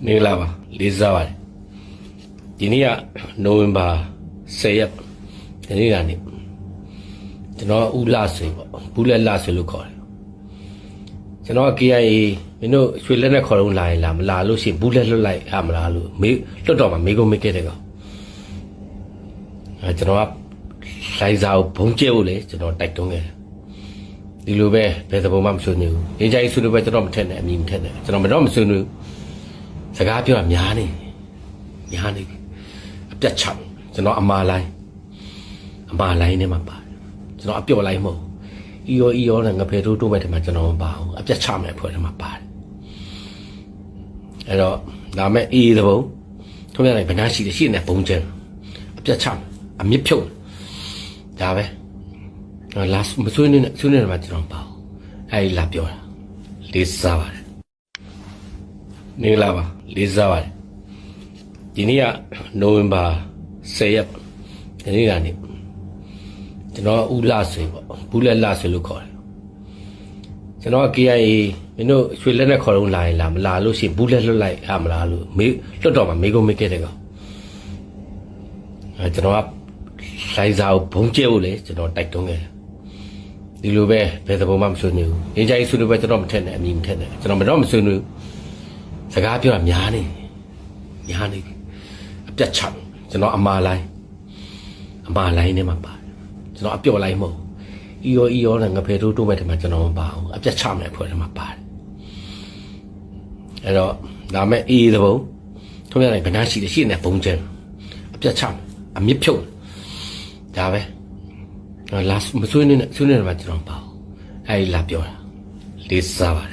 မင်္ဂလာပါလေးစားပါတယ်ဒီနေ့ကနိုဝင်ဘာ10ရက်ဒီနေ့ကနေကျွန်တော်ဦးလဆွေပေါ့ဘူးလက်လဆွေလို့ခေါ်တယ်ကျွန်တော် KIA မင်းတို့ရွှေလက်နဲ့ခေါ်တော့လာရင်လာမလာလို့ရှိရင်ဘူးလက်လွတ်လိုက်ဟာမလားလို့မေးလွတ်တော်မှာမေးကုန်မေးခဲ့တယ်ကောင်ကျွန်တော်ကလိုက်စားကိုဘုံကျဲဖို့လေကျွန်တော်တိုက်တွန်းခဲ့တယ်ဒီလိုပဲဘယ်သဘောမှမဆွေးနွေးဘူးအင်ဂျိုင်းဆွေးနွေးပဲကျွန်တော်မထက်နဲ့အမြင်မထက်နဲ့ကျွန်တော်မတော့မဆွေးနွေးစကားပြောတာများနေအပြတ်ချောင်းကျွန်တော်အမာလိုင်းနဲ့မှပါတယ်ကျွန်တော်အပြော့လိုင်းမဟုတ်အီယောနဲ့ငါဖယ်ထိုးတိုးပဲတည်းမှာကျွန်တော်မပါဘူးအပြတ်ချမယ်ဖွဲ့တယ်မှာပါတယ်အဲ့တော့ဒါမဲ့အေးသဘုံထုံးရနိုင်ဗနာရှိတယ်ရှိနေဘုံကျန်အပြတ်ချအမြင့်ဖြုတ်ဒါပဲလာမဆွေးနေဆွေးနေတယ်မှာကျွန်တော်ပါဘူးအဲ့လာပြောတာလေးစားပါတယ်မင်္ဂလာပါလေးစားပါတယ်ဒီနေ့ကနိုဝင်ဘာ10ရက်ဒီနေ့ကနေကျွန်တော်ဦးလဆွေပေါ့ဘူးလက်လဆွေလို့ခေါ်တယ်ကျွန်တော် KIA မင်းတို့ရွှေလက်နဲ့ခေါ်တော့လာရင်လာမလာလို့ရှိရင်ဘူးလက်လွတ်လိုက်ဟာမလားလို့မေးလွတ်တော်မှာမေးကုန်မေးခဲ့တယ်ကောင်ကျွန်တော်ကလိုက်စားကိုဘုံကျဲဖို့လေကျွန်တော်တိုက်တွန်းခဲ့တယ်ဒီလိုပဲဘယ်သဘောမှမဆွေးနွေးဘူးအင်ဂျိုင်းဆွေးနွေးပဲကျွန်တော်မထက်နဲ့အမြင်မထက်နဲ့ကျွန်တော်မတော့မဆွေးနွေးစကားပြောတာများနေအပြတ်ချောင်းကျွန်တော်အမာလိုင်းနဲ့မှပါတယ်ကျွန်တော်အပြော့လိုင်းမဟုတ်အီယောနဲ့ငါဖယ်ထိုးတိုးပဲတည်းမှာကျွန်တော်မပါဘူးအပြတ်ချမယ်ဖွဲ့တယ်မှာပါတယ်အဲ့တော့ဒါမဲ့အေးသဘုံထုံးရနိုင်ဗနာရှိတယ်ရှိနေဘုံကျန်အပြတ်ချအမြင့်ဖြုတ်ဒါပဲလာမဆွေးနေဆွေးနေတယ်မှာကျွန်တော်ပါဘူးအဲ့လာပြောတာလေးစားပါတယ်